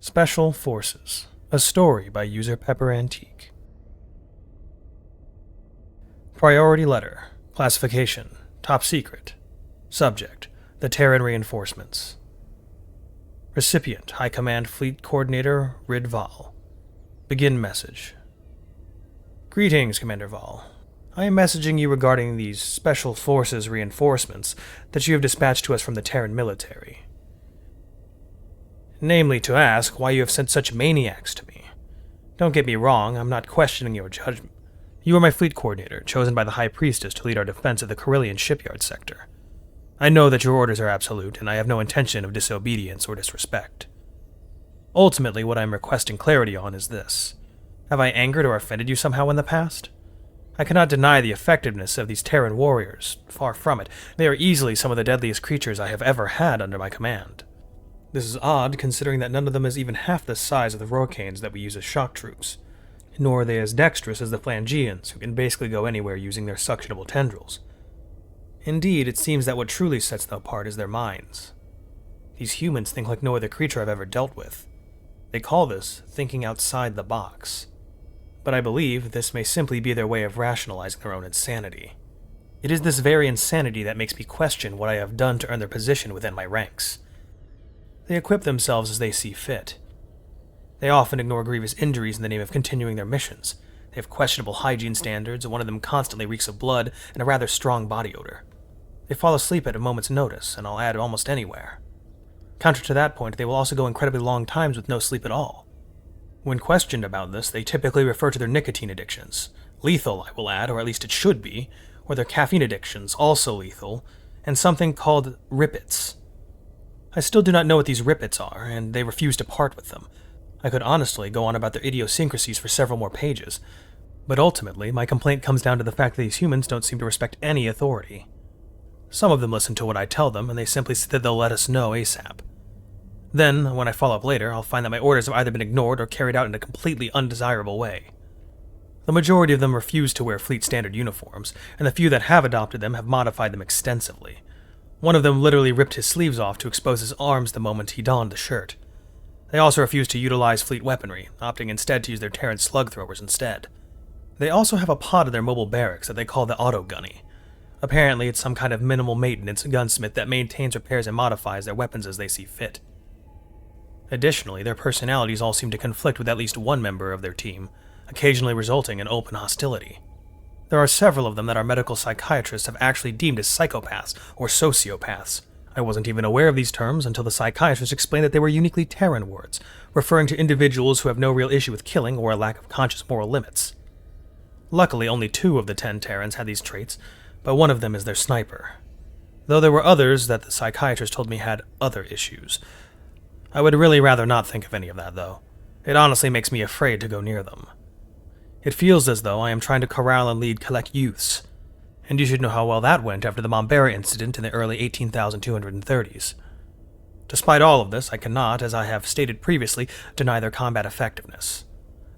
Special Forces, a story by user PepperAntique. Priority Letter, Classification, Top Secret. Subject, the Terran Reinforcements. Recipient, High Command Fleet Coordinator Rid Val. Begin message. Greetings, Commander Val. I am messaging you regarding these Special Forces reinforcements that you have dispatched to us from the Terran military. Namely, to ask why you have sent such maniacs to me. Don't get me wrong, I'm not questioning your judgment. You are my fleet coordinator, chosen by the High Priestess to lead our defense of the Carillion shipyard sector. I know that your orders are absolute, and I have no intention of disobedience or disrespect. Ultimately, what I am requesting clarity on is this. Have I angered or offended you somehow in the past? I cannot deny the effectiveness of these Terran warriors. Far from it. They are easily some of the deadliest creatures I have ever had under my command. This is odd, considering that none of them is even half the size of the Rorcanes that we use as shock troops. Nor are they as dexterous as the Phalangeans, who can basically go anywhere using their suctionable tendrils. Indeed, it seems that what truly sets them apart is their minds. These humans think like no other creature I've ever dealt with. They call this thinking outside the box. But I believe this may simply be their way of rationalizing their own insanity. It is this very insanity that makes me question what I have done to earn their position within my ranks. They equip themselves as they see fit. They often ignore grievous injuries in the name of continuing their missions. They have questionable hygiene standards, and one of them constantly reeks of blood and a rather strong body odor. They fall asleep at a moment's notice, and I'll add almost anywhere. Counter to that point, they will also go incredibly long times with no sleep at all. When questioned about this, they typically refer to their nicotine addictions. Lethal, I will add, or at least it should be, or their caffeine addictions, also lethal, and something called rippets. I still do not know what these rippets are, and they refuse to part with them. I could honestly go on about their idiosyncrasies for several more pages, but ultimately my complaint comes down to the fact that these humans don't seem to respect any authority. Some of them listen to what I tell them, and they simply say that they'll let us know ASAP. Then, when I follow up later, I'll find that my orders have either been ignored or carried out in a completely undesirable way. The majority of them refuse to wear fleet standard uniforms, and the few that have adopted them have modified them extensively. One of them literally ripped his sleeves off to expose his arms the moment he donned the shirt. They also refuse to utilize fleet weaponry, opting instead to use their Terran slug throwers instead. They also have a pod in their mobile barracks that they call the Auto-Gunny. Apparently, it's some kind of minimal maintenance gunsmith that maintains, repairs, and modifies their weapons as they see fit. Additionally, their personalities all seem to conflict with at least one member of their team, occasionally resulting in open hostility. There are several of them that our medical psychiatrists have actually deemed as psychopaths or sociopaths. I wasn't even aware of these terms until the psychiatrist explained that they were uniquely Terran words, referring to individuals who have no real issue with killing or a lack of conscious moral limits. Luckily, only 2 of the 10 Terrans had these traits, but one of them is their sniper. Though there were others that the psychiatrist told me had other issues. I would really rather not think of any of that, though. It honestly makes me afraid to go near them. It feels as though I am trying to corral and lead collect youths, and you should know how well that went after the Mombera incident in the early 18,230s. Despite all of this, I cannot, as I have stated previously, deny their combat effectiveness.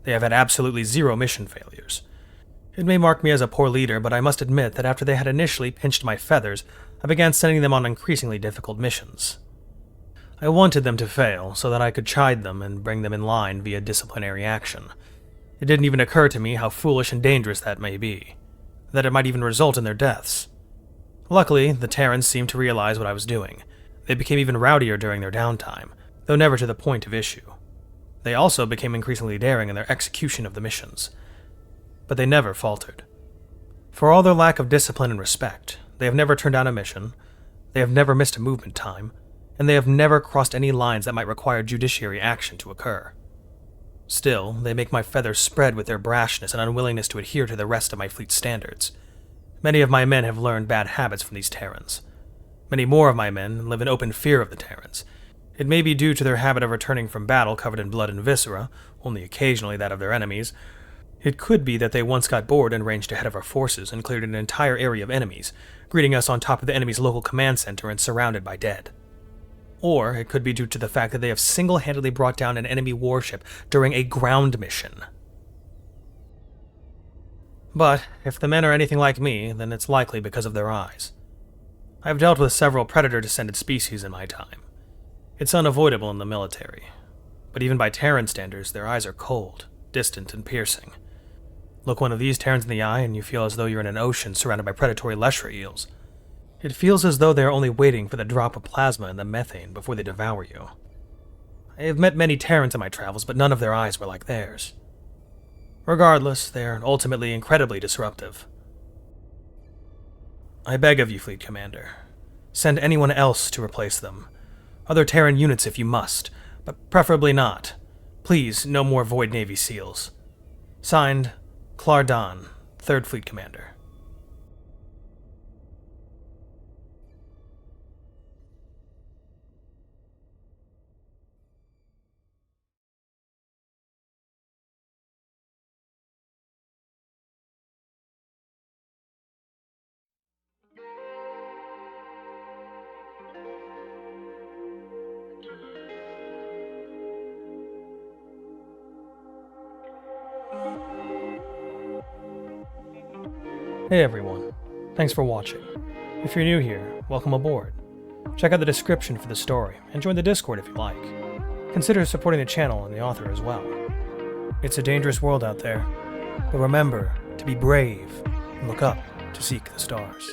They have had absolutely 0 mission failures. It may mark me as a poor leader, but I must admit that after they had initially pinched my feathers, I began sending them on increasingly difficult missions. I wanted them to fail, so that I could chide them and bring them in line via disciplinary action. It didn't even occur to me how foolish and dangerous that may be, that it might even result in their deaths. Luckily, the Terrans seemed to realize what I was doing. They became even rowdier during their downtime, though never to the point of issue. They also became increasingly daring in their execution of the missions. But they never faltered. For all their lack of discipline and respect, they have never turned down a mission, they have never missed a movement time, and they have never crossed any lines that might require judiciary action to occur. Still, they make my feathers spread with their brashness and unwillingness to adhere to the rest of my fleet standards. Many of my men have learned bad habits from these Terrans. Many more of my men live in open fear of the Terrans. It may be due to their habit of returning from battle covered in blood and viscera, only occasionally that of their enemies. It could be that they once got bored and ranged ahead of our forces and cleared an entire area of enemies, greeting us on top of the enemy's local command center and surrounded by dead. Or it could be due to the fact that they have single-handedly brought down an enemy warship during a ground mission. But if the men are anything like me, then it's likely because of their eyes. I've dealt with several predator-descended species in my time. It's unavoidable in the military. but even by Terran standards, their eyes are cold, distant, and piercing. Look one of these Terrans in the eye and you feel as though you're in an ocean surrounded by predatory Leshra eels. It feels as though they are only waiting for the drop of plasma in the methane before they devour you. I have met many Terrans in my travels, but none of their eyes were like theirs. Regardless, they are ultimately incredibly disruptive. I beg of you, Fleet Commander, send anyone else to replace them. Other Terran units if you must, but preferably not. Please, no more Void Navy SEALs. Signed, Clardan, 3rd Fleet Commander. Hey everyone, thanks for watching. If you're new here, welcome aboard. Check out the description for the story, and join the Discord if you like. Consider supporting the channel and the author as well. It's a dangerous world out there, but remember to be brave and look up to seek the stars.